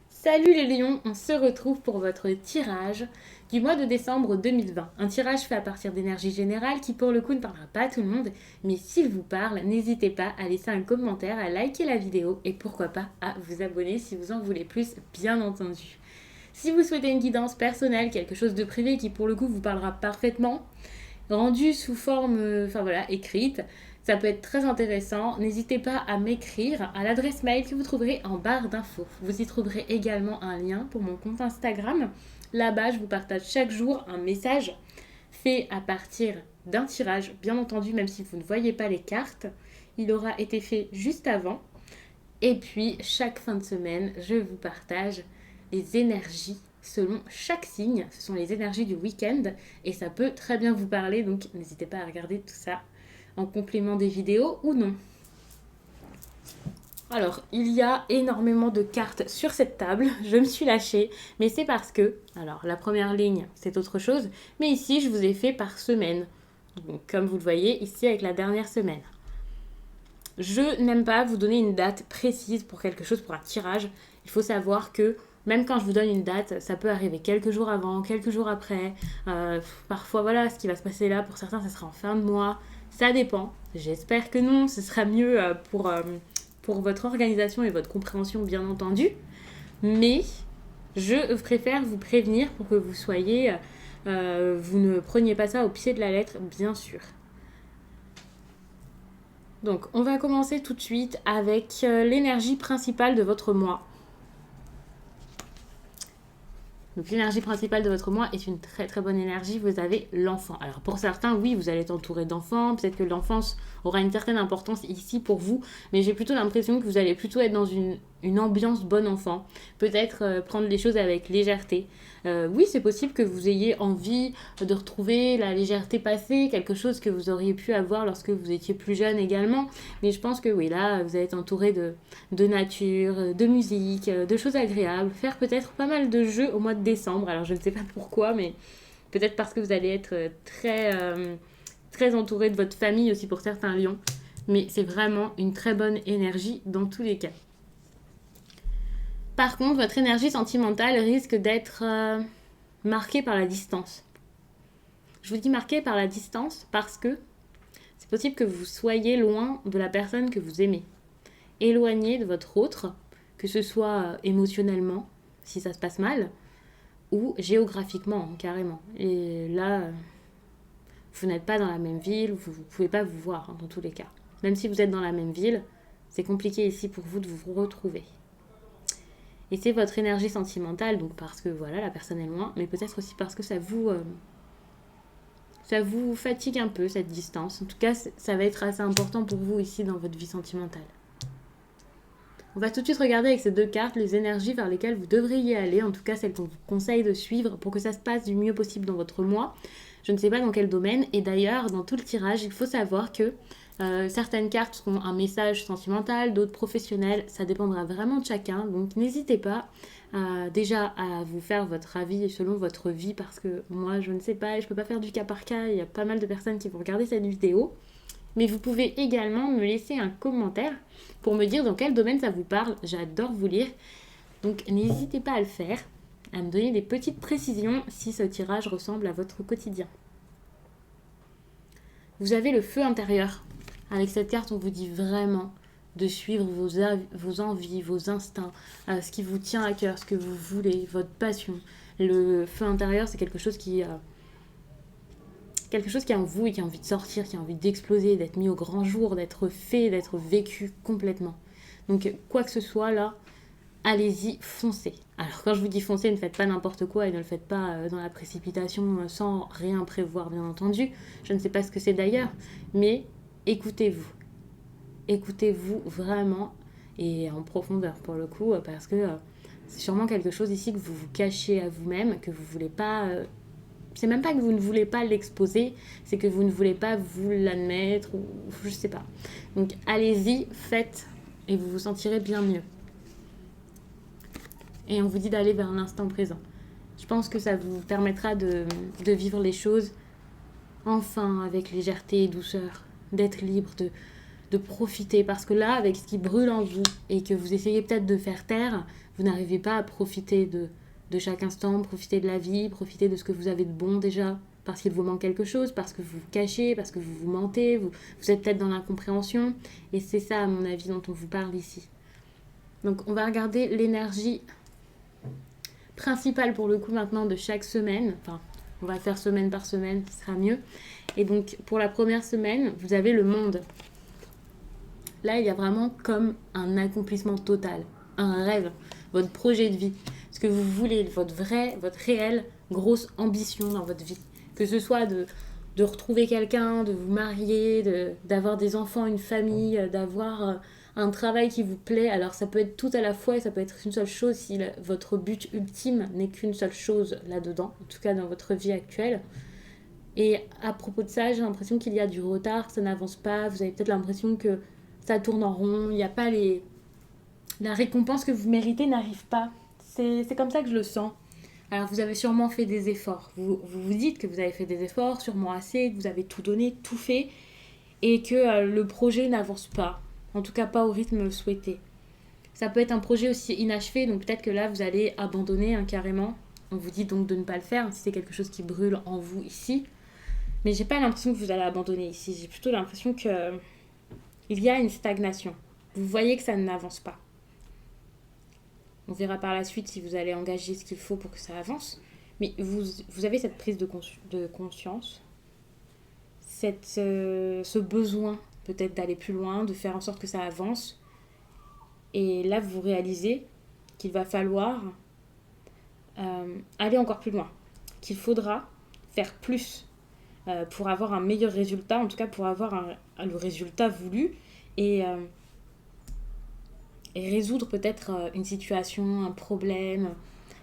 Salut les lions, on se retrouve pour votre tirage du mois de décembre 2020. Un tirage fait à partir d'énergie générale qui pour le coup ne parlera pas à tout le monde, mais s'il vous parle, n'hésitez pas à laisser un commentaire, à liker la vidéo et pourquoi pas à vous abonner si vous en voulez plus, bien entendu. Si vous souhaitez une guidance personnelle, quelque chose de privé qui pour le coup vous parlera parfaitement, rendu sous forme écrite, ça peut être très intéressant. N'hésitez pas à m'écrire à l'adresse mail que vous trouverez en barre d'infos. Vous y trouverez également un lien pour mon compte Instagram. Là-bas, je vous partage chaque jour un message fait à partir d'un tirage, bien entendu, même si vous ne voyez pas les cartes. Il aura été fait juste avant. Et puis, chaque fin de semaine, je vous partage les énergies selon chaque signe. Ce sont les énergies du week-end et ça peut très bien vous parler, donc n'hésitez pas à regarder tout ça en complément des vidéos ou non. Alors, il y a énormément de cartes sur cette table, je me suis lâchée, mais c'est parce que, alors la première ligne c'est autre chose, mais ici je vous ai fait par semaine, donc, comme vous le voyez ici avec la dernière semaine. Je n'aime pas vous donner une date précise pour quelque chose, pour un tirage. Il faut savoir que même quand je vous donne une date, ça peut arriver quelques jours avant, quelques jours après. Parfois, voilà, ce qui va se passer là, pour certains, ça sera en fin de mois. Ça dépend. J'espère que non, ce sera mieux pour votre organisation et votre compréhension, bien entendu. Mais je préfère vous prévenir pour que vous soyez... vous ne preniez pas ça au pied de la lettre, bien sûr. Donc, on va commencer tout de suite avec l'énergie principale de votre mois. Donc, l'énergie principale de votre mois est une très très bonne énergie. Vous avez l'enfant. Alors, pour certains, oui, vous allez être entouré d'enfants. Peut-être que l'enfance aura une certaine importance ici pour vous. Mais j'ai plutôt l'impression que vous allez plutôt être dans une ambiance bon enfant. Peut-être prendre les choses avec légèreté. Oui, c'est possible que vous ayez envie de retrouver la légèreté passée, quelque chose que vous auriez pu avoir lorsque vous étiez plus jeune également. Mais je pense que oui, là, vous allez être entouré de nature, de musique, de choses agréables. Faire peut-être pas mal de jeux au mois de décembre. Alors, je ne sais pas pourquoi, mais peut-être parce que vous allez être très entouré de votre famille aussi pour certains lions. Mais c'est vraiment une très bonne énergie dans tous les cas. Par contre, votre énergie sentimentale risque d'être marquée par la distance. Je vous dis marquée par la distance parce que c'est possible que vous soyez loin de la personne que vous aimez. Éloigné de votre autre, que ce soit émotionnellement, si ça se passe mal, ou géographiquement, carrément. Et là, vous n'êtes pas dans la même ville, vous ne pouvez pas vous voir, dans tous les cas. Même si vous êtes dans la même ville, c'est compliqué ici pour vous de vous retrouver. Et c'est votre énergie sentimentale, donc parce que voilà, la personne est loin, mais peut-être aussi parce que ça vous fatigue un peu, cette distance. En tout cas, ça va être assez important pour vous ici dans votre vie sentimentale. On va tout de suite regarder avec ces deux cartes les énergies vers lesquelles vous devriez aller, en tout cas celles qu'on vous conseille de suivre pour que ça se passe du mieux possible dans votre mois. Je ne sais pas dans quel domaine, et d'ailleurs, dans tout le tirage, il faut savoir que certaines cartes seront un message sentimental, d'autres professionnels, ça dépendra vraiment de chacun, donc n'hésitez pas déjà à vous faire votre avis selon votre vie, parce que moi je ne sais pas, je ne peux pas faire du cas par cas, il y a pas mal de personnes qui vont regarder cette vidéo, mais vous pouvez également me laisser un commentaire pour me dire dans quel domaine ça vous parle, j'adore vous lire, donc n'hésitez pas à le faire, à me donner des petites précisions si ce tirage ressemble à votre quotidien. Vous avez le feu intérieur. Avec cette carte, on vous dit vraiment de suivre vos envies, vos instincts, ce qui vous tient à cœur, ce que vous voulez, votre passion. Le feu intérieur, c'est quelque chose qui est en vous et qui a envie de sortir, qui a envie d'exploser, d'être mis au grand jour, d'être fait, d'être vécu complètement. Donc, quoi que ce soit là, allez-y, foncez. Alors, quand je vous dis foncez, ne faites pas n'importe quoi et ne le faites pas dans la précipitation sans rien prévoir, bien entendu. Je ne sais pas ce que c'est d'ailleurs, mais écoutez-vous. Écoutez-vous vraiment et en profondeur pour le coup, parce que c'est sûrement quelque chose ici que vous vous cachez à vous-même, que vous voulez pas... c'est même pas que vous ne voulez pas l'exposer, c'est que vous ne voulez pas vous l'admettre, ou je sais pas. Donc allez-y, faites, et vous vous sentirez bien mieux. Et on vous dit d'aller vers l'instant présent. Je pense que ça vous permettra de vivre les choses enfin avec légèreté et douceur, d'être libre, de profiter. Parce que là, avec ce qui brûle en vous et que vous essayez peut-être de faire taire, vous n'arrivez pas à profiter de chaque instant, profiter de la vie, profiter de ce que vous avez de bon déjà. Parce qu'il vous manque quelque chose, parce que vous vous cachez, parce que vous vous mentez, vous êtes peut-être dans l'incompréhension. Et c'est ça, à mon avis, dont on vous parle ici. Donc, on va regarder l'énergie principale pour le coup maintenant de chaque semaine. Enfin, on va faire semaine par semaine, ce sera mieux. Et donc, pour la première semaine, vous avez le monde. Là, il y a vraiment comme un accomplissement total, un rêve, votre projet de vie, ce que vous voulez, votre réelle grosse ambition dans votre vie. Que ce soit de retrouver quelqu'un, de vous marier, d'avoir des enfants, une famille, d'avoir un travail qui vous plaît. Alors ça peut être tout à la fois et ça peut être une seule chose si votre but ultime n'est qu'une seule chose là-dedans, en tout cas dans votre vie actuelle. Et à propos de ça, j'ai l'impression qu'il y a du retard, ça n'avance pas, vous avez peut-être l'impression que ça tourne en rond, il n'y a pas la récompense que vous méritez n'arrive pas. C'est comme ça que je le sens. Alors vous avez sûrement fait des efforts, vous dites que vous avez fait des efforts, sûrement assez, que vous avez tout donné, tout fait, et que le projet n'avance pas, en tout cas pas au rythme souhaité. Ça peut être un projet aussi inachevé, donc peut-être que là vous allez abandonner carrément. On vous dit donc de ne pas le faire si c'est quelque chose qui brûle en vous ici. Mais j'ai pas l'impression que vous allez abandonner ici, j'ai plutôt l'impression que il y a une stagnation. Vous voyez que ça n'avance pas. On verra par la suite si vous allez engager ce qu'il faut pour que ça avance. Mais vous avez cette prise de conscience, ce besoin peut-être d'aller plus loin, de faire en sorte que ça avance. Et là, vous réalisez qu'il va falloir aller encore plus loin. Qu'il faudra faire plus pour avoir un meilleur résultat, en tout cas pour avoir le résultat voulu. Et résoudre peut-être une situation, un problème,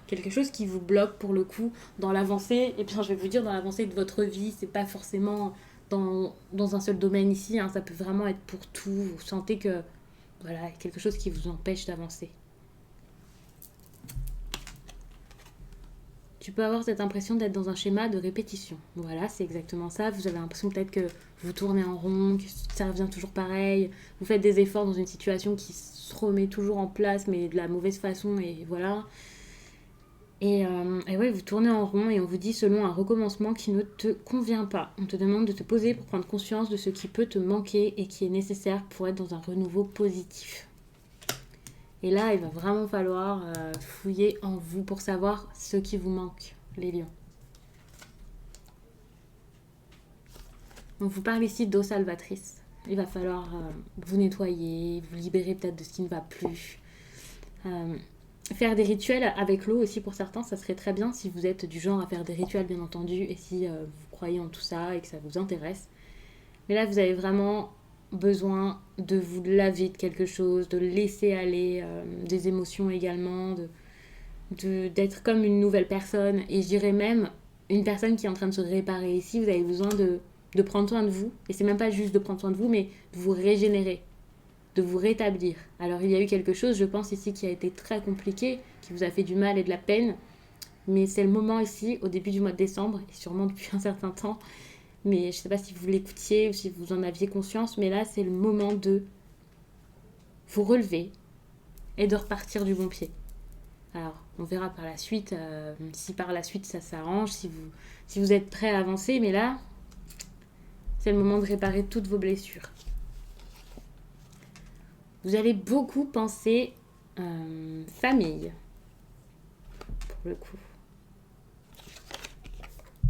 quelque chose qui vous bloque pour le coup dans l'avancée. Et bien je vais vous dire, dans l'avancée de votre vie, c'est pas forcément dans un seul domaine ici, ça peut vraiment être pour tout. Vous sentez que voilà, il y a quelque chose qui vous empêche d'avancer. Tu peux avoir cette impression d'être dans un schéma de répétition. Voilà, c'est exactement ça. Vous avez l'impression peut-être que vous tournez en rond, que ça revient toujours pareil. Vous faites des efforts dans une situation qui se remet toujours en place, mais de la mauvaise façon, et voilà. Et ouais, vous tournez en rond et on vous dit selon un recommencement qui ne te convient pas. On te demande de te poser pour prendre conscience de ce qui peut te manquer et qui est nécessaire pour être dans un renouveau positif. Et là, il va vraiment falloir fouiller en vous pour savoir ce qui vous manque, les lions. On vous parle ici d'eau salvatrice. Il va falloir vous nettoyer, vous libérer peut-être de ce qui ne va plus. Faire des rituels avec l'eau aussi pour certains, ça serait très bien si vous êtes du genre à faire des rituels bien entendu et si vous croyez en tout ça et que ça vous intéresse. Mais là, vous avez vraiment besoin de vous laver de quelque chose, de laisser aller des émotions également, d'être comme une nouvelle personne. Et je dirais même une personne qui est en train de se réparer ici, vous avez besoin de prendre soin de vous. Et c'est même pas juste de prendre soin de vous, mais de vous régénérer, de vous rétablir. Alors il y a eu quelque chose, je pense ici, qui a été très compliqué, qui vous a fait du mal et de la peine. Mais c'est le moment ici, au début du mois de décembre, et sûrement depuis un certain temps, mais je ne sais pas si vous l'écoutiez ou si vous en aviez conscience, mais là, c'est le moment de vous relever et de repartir du bon pied. Alors, on verra par la suite, si par la suite ça s'arrange, si vous êtes prêt à avancer, mais là, c'est le moment de réparer toutes vos blessures. Vous allez beaucoup penser famille, pour le coup.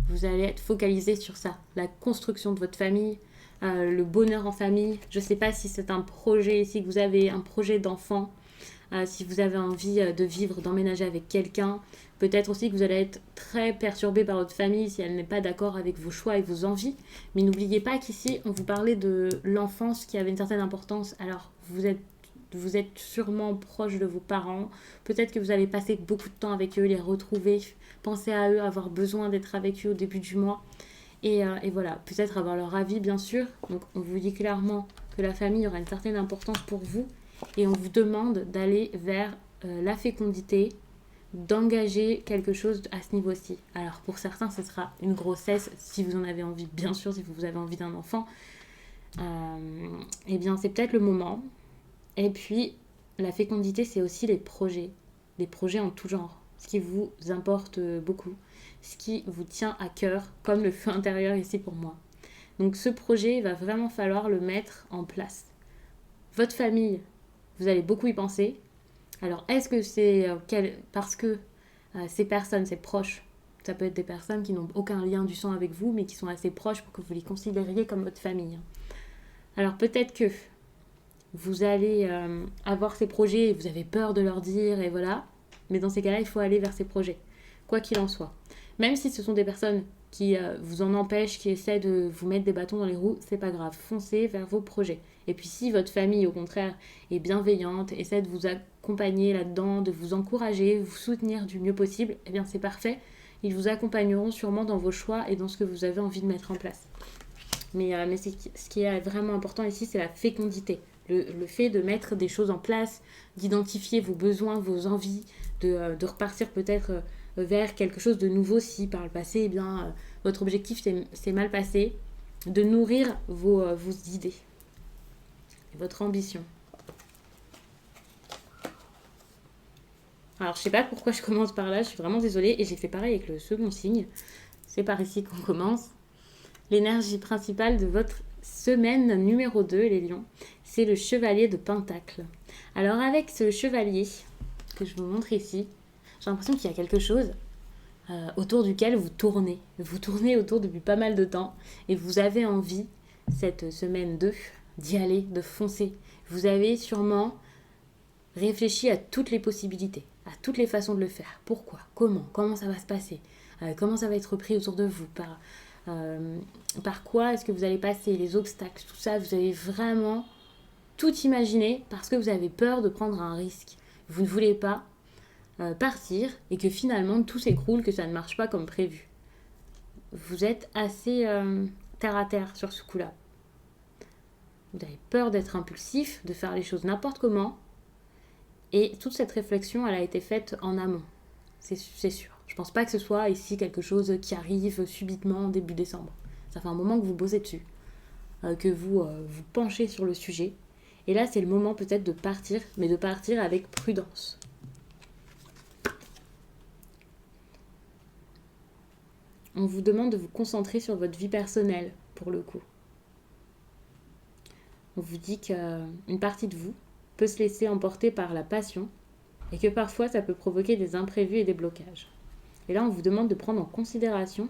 Vous allez être focalisé sur ça, la construction de votre famille, le bonheur en famille. Je ne sais pas si c'est un projet, si vous avez un projet d'enfant, si vous avez envie de vivre, d'emménager avec quelqu'un. Peut-être aussi que vous allez être très perturbé par votre famille si elle n'est pas d'accord avec vos choix et vos envies. Mais n'oubliez pas qu'ici, on vous parlait de l'enfance qui avait une certaine importance. Alors, vous êtes sûrement proche de vos parents. Peut-être que vous allez passer beaucoup de temps avec eux, les retrouver, penser à eux, avoir besoin d'être avec eux au début du mois. Et voilà, peut-être avoir leur avis, bien sûr. Donc, on vous dit clairement que la famille aura une certaine importance pour vous. Et on vous demande d'aller vers la fécondité, d'engager quelque chose à ce niveau-ci. Alors, pour certains, ce sera une grossesse, si vous en avez envie, bien sûr, si vous avez envie d'un enfant. eh bien c'est peut-être le moment. Et puis la fécondité, c'est aussi les projets en tout genre, ce qui vous importe beaucoup, ce qui vous tient à cœur, comme le feu intérieur ici pour moi. Donc ce projet, il va vraiment falloir le mettre en place. Votre famille, vous allez beaucoup y penser. Alors est-ce que c'est parce que ces personnes, ces proches, ça peut être des personnes qui n'ont aucun lien du sang avec vous, mais qui sont assez proches pour que vous les considériez comme votre famille. Alors peut-être que vous allez avoir ces projets et vous avez peur de leur dire, et voilà. Mais dans ces cas-là, il faut aller vers ces projets, quoi qu'il en soit. Même si ce sont des personnes qui vous en empêchent, qui essaient de vous mettre des bâtons dans les roues, c'est pas grave. Foncez vers vos projets. Et puis si votre famille, au contraire, est bienveillante, essaie de vous accompagner là-dedans, de vous encourager, vous soutenir du mieux possible, eh bien c'est parfait. Ils vous accompagneront sûrement dans vos choix et dans ce que vous avez envie de mettre en place. Mais ce qui est vraiment important ici, c'est la fécondité. Le fait de mettre des choses en place, d'identifier vos besoins, vos envies, de repartir peut-être vers quelque chose de nouveau si par le passé, eh bien, votre objectif s'est mal passé, de nourrir vos idées, votre ambition. Alors, je sais pas pourquoi je commence par là, je suis vraiment désolée, et j'ai fait pareil avec le second signe. C'est par ici qu'on commence. L'énergie principale de votre semaine numéro 2, les lions, c'est le chevalier de Pentacle. Alors avec ce chevalier que je vous montre ici, j'ai l'impression qu'il y a quelque chose autour duquel vous tournez. Vous tournez autour depuis pas mal de temps et vous avez envie, cette semaine 2, d'y aller, de foncer. Vous avez sûrement réfléchi à toutes les possibilités, à toutes les façons de le faire. Pourquoi ? Comment ça va se passer ? Comment ça va être pris autour de vous ? Par quoi est-ce que vous allez passer, les obstacles, tout ça, vous avez vraiment tout imaginé parce que vous avez peur de prendre un risque. Vous ne voulez pas partir et que finalement tout s'écroule, que ça ne marche pas comme prévu. Vous êtes assez terre à terre sur ce coup-là. Vous avez peur d'être impulsif, de faire les choses n'importe comment. Et toute cette réflexion, elle a été faite en amont. C'est sûr. Je pense pas que ce soit ici quelque chose qui arrive subitement début décembre. Ça fait un moment que vous bossez dessus, que vous vous penchez sur le sujet. Et là, c'est le moment peut-être de partir, mais de partir avec prudence. On vous demande de vous concentrer sur votre vie personnelle, pour le coup. On vous dit qu'une partie de vous peut se laisser emporter par la passion et que parfois ça peut provoquer des imprévus et des blocages. Et là, on vous demande de prendre en considération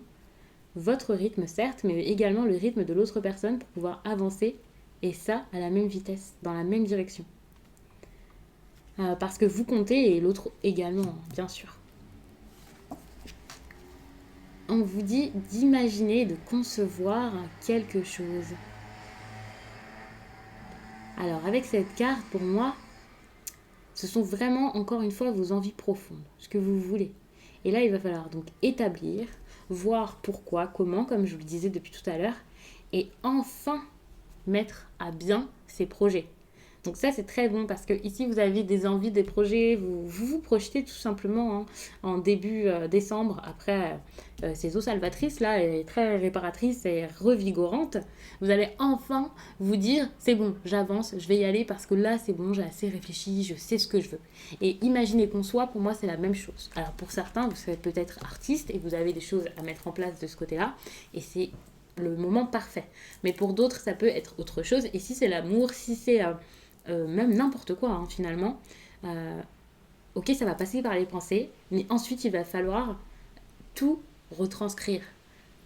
votre rythme, certes, mais également le rythme de l'autre personne pour pouvoir avancer, et ça à la même vitesse, dans la même direction. Parce que vous comptez et l'autre également, bien sûr. On vous dit d'imaginer, de concevoir quelque chose. Alors, avec cette carte, pour moi, ce sont vraiment, encore une fois, vos envies profondes, ce que vous voulez. Et là, il va falloir donc établir, voir pourquoi, comment, comme je vous le disais depuis tout à l'heure, et enfin mettre à bien ces projets. Donc ça, c'est très bon parce que ici, vous avez des envies, des projets, vous projetez tout simplement en début décembre, après ces eaux salvatrices, là, et très réparatrices et revigorantes. Vous allez enfin vous dire, c'est bon, j'avance, je vais y aller parce que là, c'est bon, j'ai assez réfléchi, je sais ce que je veux. Et imaginez qu'on soit, pour moi, c'est la même chose. Alors pour certains, vous serez peut-être artiste et vous avez des choses à mettre en place de ce côté-là, et c'est le moment parfait. Mais pour d'autres, ça peut être autre chose. Et si c'est l'amour, si c'est même n'importe quoi, finalement, ok, ça va passer par les pensées, mais ensuite, il va falloir tout retranscrire,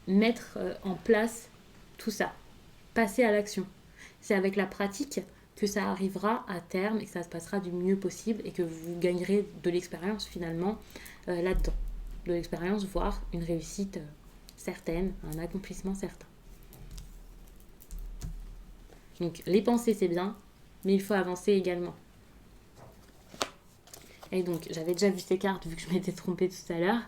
mettre en place tout ça, passer à l'action. C'est avec la pratique que ça arrivera à terme et que ça se passera du mieux possible et que vous gagnerez de l'expérience finalement là-dedans. De l'expérience, voire une réussite certaine, un accomplissement certain. Donc les pensées c'est bien, mais il faut avancer également. Et donc j'avais déjà vu ces cartes vu que je m'étais trompée tout à l'heure.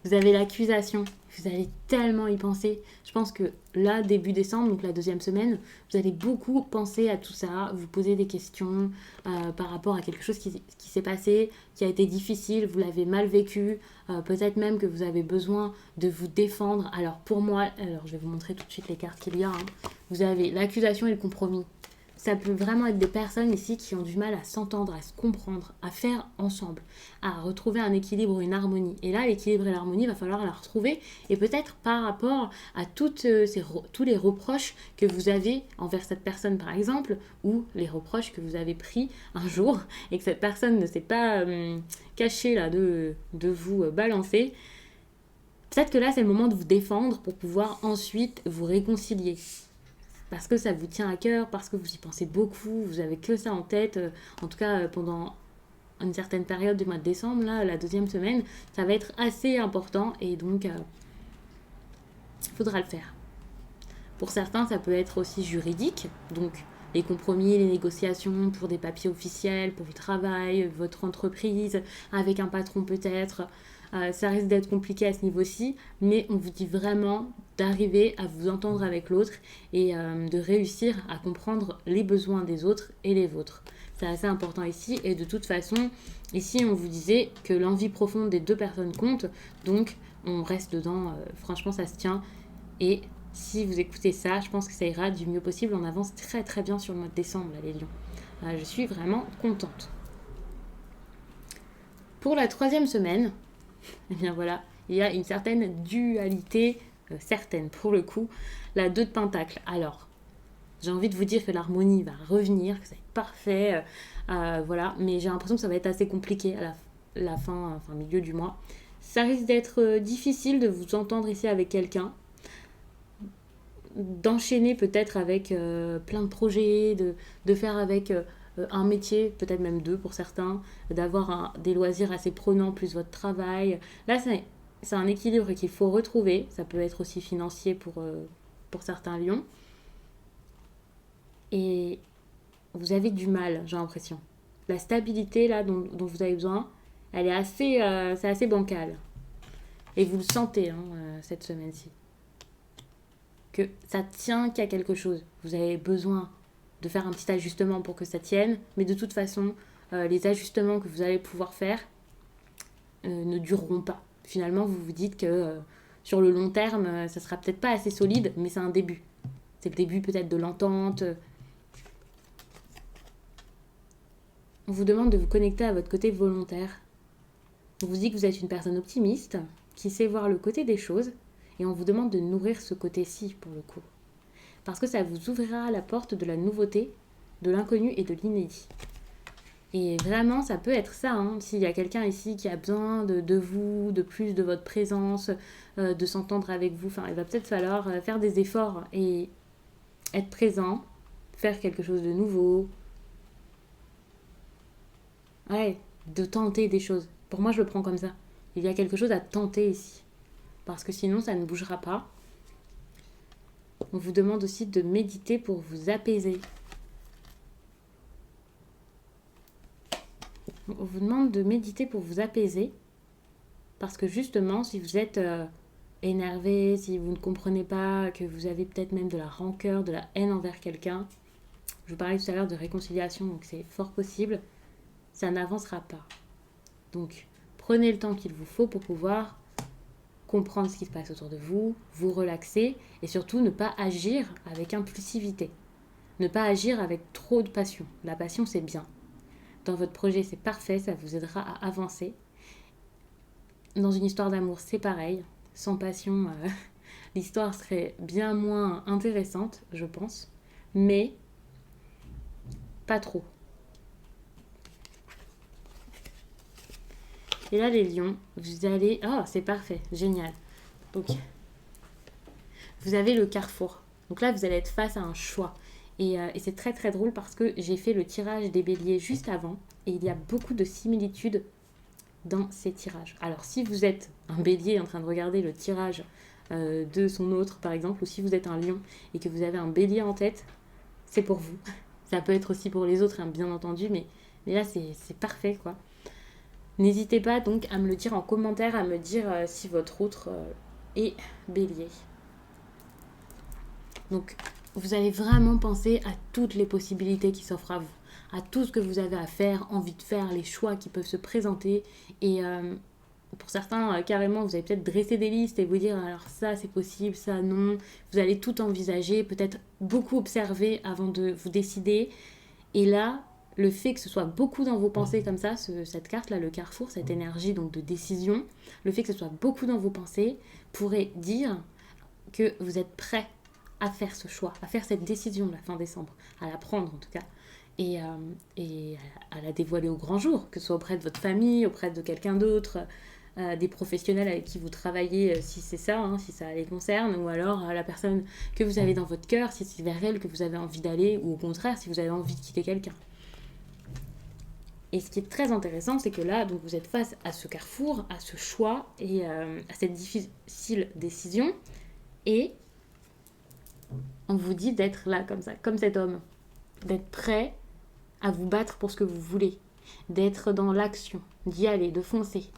Vous avez l'accusation, vous allez tellement y penser. Je pense que là, début décembre, donc la deuxième semaine, vous allez beaucoup penser à tout ça, vous poser des questions par rapport à quelque chose qui s'est passé, qui a été difficile, vous l'avez mal vécu, peut-être même que vous avez besoin de vous défendre. Alors pour moi, je vais vous montrer tout de suite les cartes qu'il y a. vous avez l'accusation et le compromis. Ça peut vraiment être des personnes ici qui ont du mal à s'entendre, à se comprendre, à faire ensemble, à retrouver un équilibre, une harmonie. Et là, l'équilibre et l'harmonie, il va falloir la retrouver. Et peut-être par rapport à tous les reproches que vous avez envers cette personne, par exemple, ou les reproches que vous avez pris un jour et que cette personne ne s'est pas cachée là, de vous balancer. Peut-être que là, c'est le moment de vous défendre pour pouvoir ensuite vous réconcilier. Parce que ça vous tient à cœur, parce que vous y pensez beaucoup, vous avez que ça en tête, en tout cas pendant une certaine période du mois de décembre, là, la 2e semaine, ça va être assez important et donc il faudra le faire. Pour certains, ça peut être aussi juridique, donc les compromis, les négociations pour des papiers officiels, pour le travail, votre entreprise, avec un patron peut-être. Ça risque d'être compliqué à ce niveau-ci, mais on vous dit vraiment d'arriver à vous entendre avec l'autre et de réussir à comprendre les besoins des autres et les vôtres. C'est assez important ici et de toute façon, ici on vous disait que l'envie profonde des 2 personnes compte, donc on reste dedans, franchement ça se tient et si vous écoutez ça, je pense que ça ira du mieux possible, on avance très très bien sur le mois de décembre là, les lions. Je suis vraiment contente. Pour la 3e semaine, et bien voilà, il y a une certaine dualité, certaine pour le coup, la 2 de Pentacle. Alors, j'ai envie de vous dire que l'harmonie va revenir, que ça va être parfait, voilà, mais j'ai l'impression que ça va être assez compliqué à la fin, enfin milieu du mois. Ça risque d'être difficile de vous entendre ici avec quelqu'un, d'enchaîner peut-être avec plein de projets, de faire avec un métier, peut-être même 2 pour certains, d'avoir des loisirs assez prenants plus votre travail. Là, c'est un équilibre qu'il faut retrouver. Ça peut être aussi financier pour certains lions. Et vous avez du mal, j'ai l'impression. La stabilité là dont vous avez besoin, elle est c'est assez bancal. Et vous le sentez cette semaine-ci. Que ça tient qu'à quelque chose. Vous avez besoin de faire un petit ajustement pour que ça tienne, mais de toute façon, les ajustements que vous allez pouvoir faire ne dureront pas. Finalement, vous vous dites que sur le long terme, ça sera peut-être pas assez solide, mais c'est un début. C'est le début peut-être de l'entente. On vous demande de vous connecter à votre côté volontaire. On vous dit que vous êtes une personne optimiste, qui sait voir le côté des choses, et on vous demande de nourrir ce côté-ci pour le coup. Parce que ça vous ouvrira la porte de la nouveauté, de l'inconnu et de l'inédit. Et vraiment, ça peut être ça, s'il y a quelqu'un ici qui a besoin de vous, de plus de votre présence, de s'entendre avec vous, il va peut-être falloir faire des efforts et être présent, faire quelque chose de nouveau. Ouais, de tenter des choses. Pour moi, je le prends comme ça. Il y a quelque chose à tenter ici. Parce que sinon, ça ne bougera pas. On vous demande aussi de méditer pour vous apaiser. On vous demande de méditer pour vous apaiser. Parce que justement, si vous êtes énervé, si vous ne comprenez pas, que vous avez peut-être même de la rancœur, de la haine envers quelqu'un, je vous parlais tout à l'heure de réconciliation, donc c'est fort possible, ça n'avancera pas. Donc, prenez le temps qu'il vous faut pour pouvoir comprendre ce qui se passe autour de vous, vous relaxer et surtout ne pas agir avec impulsivité. Ne pas agir avec trop de passion. La passion, c'est bien. Dans votre projet, c'est parfait, ça vous aidera à avancer. Dans une histoire d'amour, c'est pareil. Sans passion, l'histoire serait bien moins intéressante, je pense. Mais pas trop. Et là, les lions, vous allez... Oh, c'est parfait, génial. Donc, vous avez le carrefour. Donc là, vous allez être face à un choix. Et c'est très très drôle parce que j'ai fait le tirage des béliers juste avant. Et il y a beaucoup de similitudes dans ces tirages. Alors, si vous êtes un bélier en train de regarder le tirage de son autre, par exemple, ou si vous êtes un lion et que vous avez un bélier en tête, c'est pour vous. Ça peut être aussi pour les autres, bien entendu, mais là, c'est parfait, quoi. N'hésitez pas donc à me le dire en commentaire, à me dire si votre autre est bélier. Donc, vous allez vraiment penser à toutes les possibilités qui s'offrent à vous, à tout ce que vous avez à faire, envie de faire, les choix qui peuvent se présenter. Et Pour certains, carrément, vous allez peut-être dresser des listes et vous dire alors ça c'est possible, ça non. Vous allez tout envisager, peut-être beaucoup observer avant de vous décider. Et là, le fait que ce soit beaucoup dans vos pensées comme ça, cette carte-là, le carrefour, cette énergie donc de décision, le fait que ce soit beaucoup dans vos pensées pourrait dire que vous êtes prêt à faire ce choix, à faire cette décision la fin décembre, à la prendre en tout cas, et à la dévoiler au grand jour, que ce soit auprès de votre famille, auprès de quelqu'un d'autre, des professionnels avec qui vous travaillez, si c'est ça, hein, si ça les concerne, ou alors la personne que vous avez dans votre cœur, si c'est vers elle que vous avez envie d'aller, ou au contraire, si vous avez envie de quitter quelqu'un. Et ce qui est très intéressant, c'est que là, donc, vous êtes face à ce carrefour, à ce choix et à cette difficile décision, et on vous dit d'être là comme ça, comme cet homme, d'être prêt à vous battre pour ce que vous voulez, d'être dans l'action, d'y aller, de foncer,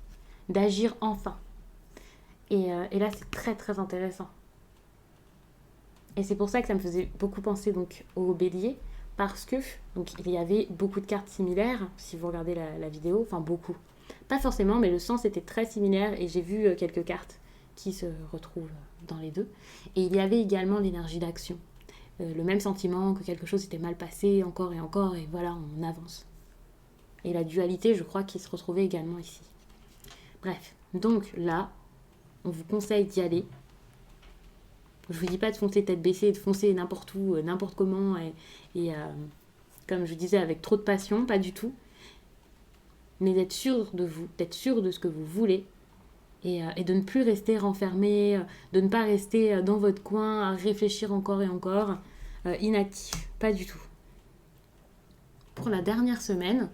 d'agir enfin. Et là, c'est très très intéressant. Et c'est pour ça que ça me faisait beaucoup penser donc au bélier, parce que donc, il y avait beaucoup de cartes similaires, si vous regardez la vidéo, enfin beaucoup. Pas forcément, mais le sens était très similaire et j'ai vu quelques cartes qui se retrouvent dans les deux. Et il y avait également l'énergie d'action. Le même sentiment que quelque chose était mal passé encore et voilà, on avance. Et la dualité, je crois, qui se retrouvait également ici. Bref, donc là, on vous conseille d'y aller. Je vous dis pas de foncer tête baissée, de foncer n'importe où, n'importe comment, et comme je disais, avec trop de passion, pas du tout. Mais d'être sûr de vous, d'être sûr de ce que vous voulez, et de ne plus rester renfermé, de ne pas rester dans votre coin à réfléchir encore et encore, inactif, pas du tout. Pour la dernière semaine,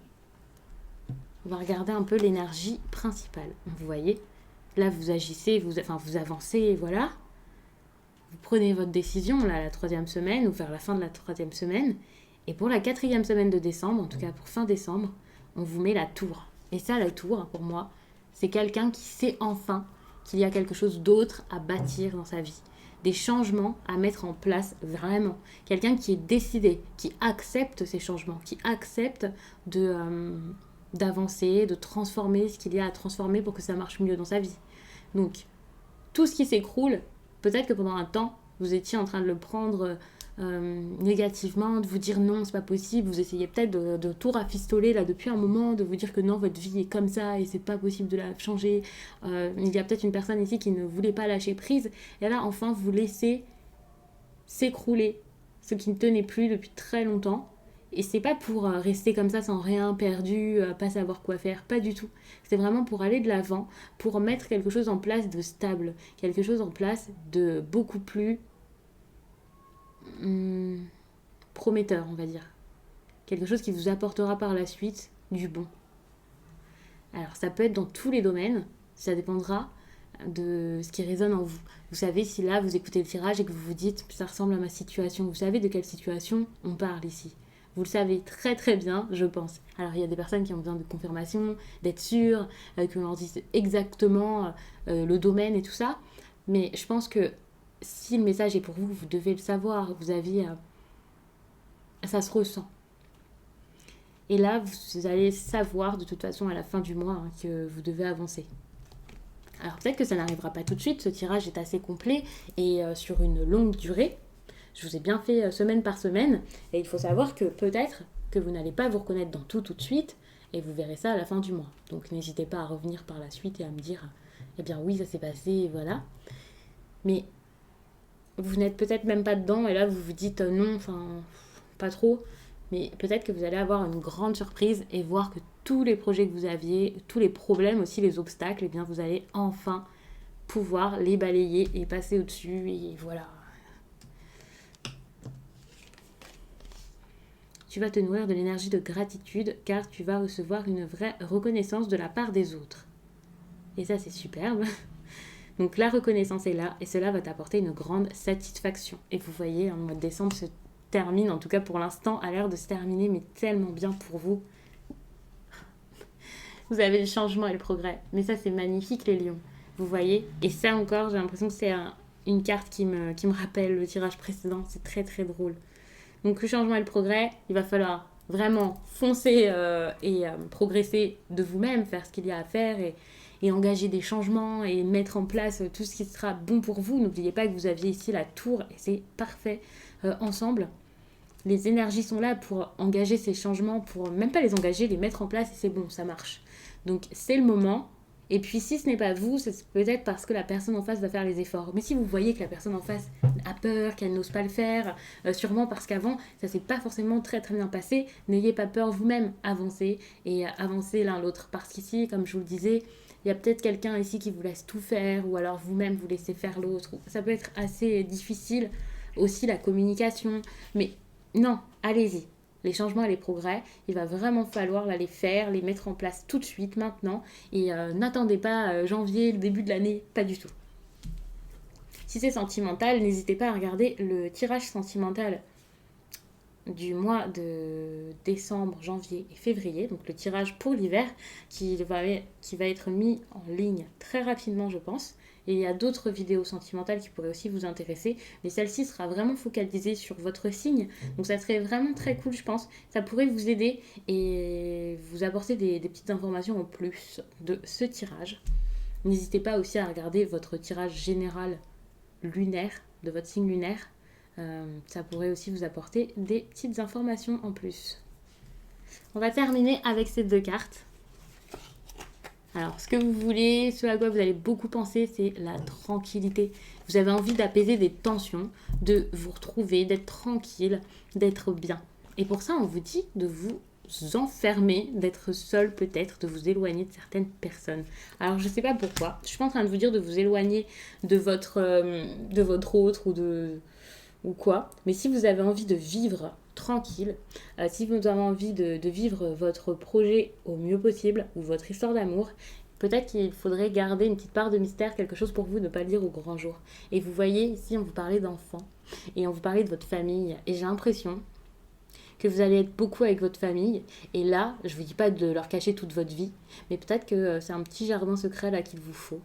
on va regarder un peu l'énergie principale. Vous voyez, là vous agissez, vous avancez, voilà. Vous prenez votre décision, là, la 3e semaine, ou vers la fin de la 3e semaine. Et pour la 4e semaine de décembre, en tout cas pour fin décembre, on vous met la tour. Et ça, la tour, pour moi, c'est quelqu'un qui sait enfin qu'il y a quelque chose d'autre à bâtir dans sa vie. Des changements à mettre en place vraiment. Quelqu'un qui est décidé, qui accepte ces changements, qui accepte d'avancer, de transformer ce qu'il y a à transformer pour que ça marche mieux dans sa vie. Donc, tout ce qui s'écroule, peut-être que pendant un temps, vous étiez en train de le prendre négativement, de vous dire non, c'est pas possible. Vous essayez peut-être de tout rafistoler là depuis un moment, de vous dire que non, votre vie est comme ça et c'est pas possible de la changer. Il y a peut-être une personne ici qui ne voulait pas lâcher prise. Et là, enfin, vous laissez s'écrouler ce qui ne tenait plus depuis très longtemps. Et c'est pas pour rester comme ça sans rien, perdu, pas savoir quoi faire, pas du tout. C'est vraiment pour aller de l'avant, pour mettre quelque chose en place de stable, quelque chose en place de beaucoup plus prometteur, on va dire. Quelque chose qui vous apportera par la suite du bon. Alors ça peut être dans tous les domaines, ça dépendra de ce qui résonne en vous. Vous savez, si là vous écoutez le tirage et que vous vous dites ça ressemble à ma situation, vous savez de quelle situation on parle ici. Vous le savez très très bien, je pense. Alors il y a des personnes qui ont besoin de confirmation, d'être sûres, qu'on leur dise exactement le domaine et tout ça. Mais je pense que si le message est pour vous, vous devez le savoir. Vous avez... ça se ressent. Et là, vous allez savoir de toute façon à la fin du mois que vous devez avancer. Alors peut-être que ça n'arrivera pas tout de suite, ce tirage est assez complet et sur une longue durée. Je vous ai bien fait semaine par semaine et il faut savoir que peut-être que vous n'allez pas vous reconnaître dans tout de suite et vous verrez ça à la fin du mois. Donc n'hésitez pas à revenir par la suite et à me dire eh bien oui, ça s'est passé, voilà. Mais vous n'êtes peut-être même pas dedans et là vous vous dites non, enfin pas trop. Mais peut-être que vous allez avoir une grande surprise et voir que tous les projets que vous aviez, tous les problèmes aussi, les obstacles, eh bien vous allez enfin pouvoir les balayer et passer au-dessus et voilà. Tu vas te nourrir de l'énergie de gratitude car tu vas recevoir une vraie reconnaissance de la part des autres. Et ça c'est superbe. Donc la reconnaissance est là et cela va t'apporter une grande satisfaction. Et vous voyez, en mois de décembre se termine, en tout cas pour l'instant, a l'air de se terminer, mais tellement bien pour vous. Vous avez le changement et le progrès. Mais ça, c'est magnifique, les lions. Vous voyez. Et ça encore, j'ai l'impression que c'est une carte qui me rappelle le tirage précédent. C'est très, très drôle. Donc, le changement et le progrès, il va falloir vraiment foncer et progresser de vous-même, faire ce qu'il y a à faire et engager des changements et mettre en place tout ce qui sera bon pour vous. N'oubliez pas que vous aviez ici la tour et c'est parfait ensemble. Les énergies sont là pour engager ces changements, pour même pas les engager, les mettre en place et c'est bon, ça marche. Donc c'est le moment. Et puis si ce n'est pas vous, c'est peut-être parce que la personne en face va faire les efforts. Mais si vous voyez que la personne en face a peur, qu'elle n'ose pas le faire, sûrement parce qu'avant, ça s'est pas forcément très très bien passé, n'ayez pas peur vous-même, avancez et avancez l'un l'autre. Parce qu'ici, comme je vous le disais, il y a peut-être quelqu'un ici qui vous laisse tout faire ou alors vous-même vous laissez faire l'autre. Ça peut être assez difficile aussi la communication. Mais non, allez-y. Les changements et les progrès, il va vraiment falloir les faire, les mettre en place tout de suite, maintenant. Et n'attendez pas janvier, le début de l'année, pas du tout. Si c'est sentimental, n'hésitez pas à regarder le tirage sentimental du mois de décembre, janvier et février, donc le tirage pour l'hiver, qui va être mis en ligne très rapidement, je pense. Et il y a d'autres vidéos sentimentales qui pourraient aussi vous intéresser, mais celle-ci sera vraiment focalisée sur votre signe, donc ça serait vraiment très cool, je pense. Ça pourrait vous aider et vous apporter des petites informations en plus de ce tirage. N'hésitez pas aussi à regarder votre tirage général lunaire, de votre signe lunaire. Ça pourrait aussi vous apporter des petites informations en plus. On va terminer avec ces 2 cartes. Alors, ce que vous voulez, ce à quoi vous allez beaucoup penser, c'est la tranquillité. Vous avez envie d'apaiser des tensions, de vous retrouver, d'être tranquille, d'être bien. Et pour ça, on vous dit de vous enfermer, d'être seul peut-être, de vous éloigner de certaines personnes. Alors, je ne sais pas pourquoi. Je suis pas en train de vous dire de vous éloigner de votre autre ou quoi. Mais si vous avez envie de vivre tranquille, si vous avez envie de vivre votre projet au mieux possible ou votre histoire d'amour, peut-être qu'il faudrait garder une petite part de mystère, quelque chose pour vous, ne pas le dire au grand jour. Et vous voyez, ici, on vous parlait d'enfants et on vous parlait de votre famille. Et j'ai l'impression que vous allez être beaucoup avec votre famille. Et là, je ne vous dis pas de leur cacher toute votre vie, mais peut-être que c'est un petit jardin secret là qu'il vous faut.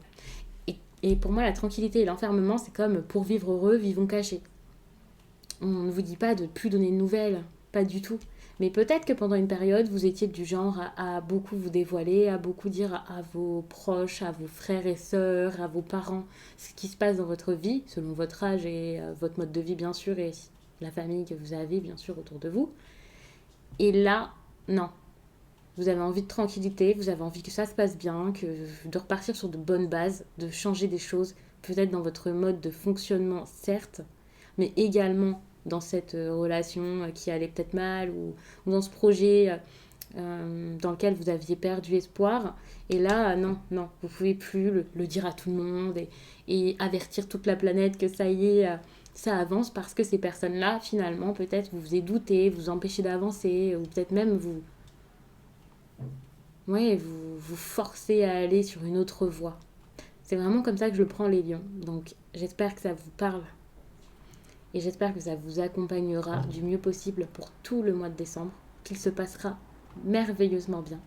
Et pour moi, la tranquillité et l'enfermement, c'est comme pour vivre heureux, vivons cachés. On ne vous dit pas de ne plus donner de nouvelles, pas du tout. Mais peut-être que pendant une période, vous étiez du genre à beaucoup vous dévoiler, à beaucoup dire à vos proches, à vos frères et sœurs, à vos parents, ce qui se passe dans votre vie, selon votre âge et votre mode de vie, bien sûr, et la famille que vous avez, bien sûr, autour de vous. Et là, non. Vous avez envie de tranquillité, vous avez envie que ça se passe bien, de repartir sur de bonnes bases, de changer des choses, peut-être dans votre mode de fonctionnement, certes, mais également dans cette relation qui allait peut-être mal ou dans ce projet dans lequel vous aviez perdu espoir. Et là, non, vous ne pouvez plus le dire à tout le monde et avertir toute la planète que ça y est, ça avance parce que ces personnes-là, finalement, peut-être vous faisiez douter, vous empêchez d'avancer ou peut-être même vous forcez à aller sur une autre voie. C'est vraiment comme ça que je prends les lions. Donc j'espère que ça vous parle. Et j'espère que ça vous accompagnera du mieux possible pour tout le mois de décembre, qu'il se passera merveilleusement bien,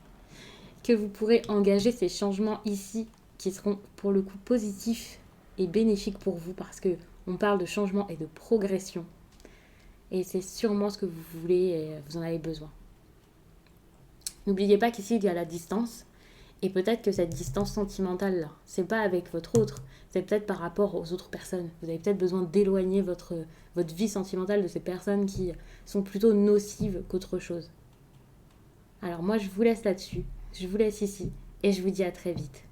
que vous pourrez engager ces changements ici qui seront pour le coup positifs et bénéfiques pour vous parce que on parle de changement et de progression. Et c'est sûrement ce que vous voulez et vous en avez besoin. N'oubliez pas qu'ici il y a la distance. Et peut-être que cette distance sentimentale-là, c'est pas avec votre autre, c'est peut-être par rapport aux autres personnes. Vous avez peut-être besoin d'éloigner votre vie sentimentale de ces personnes qui sont plutôt nocives qu'autre chose. Alors moi, je vous laisse là-dessus, je vous laisse ici, et je vous dis à très vite.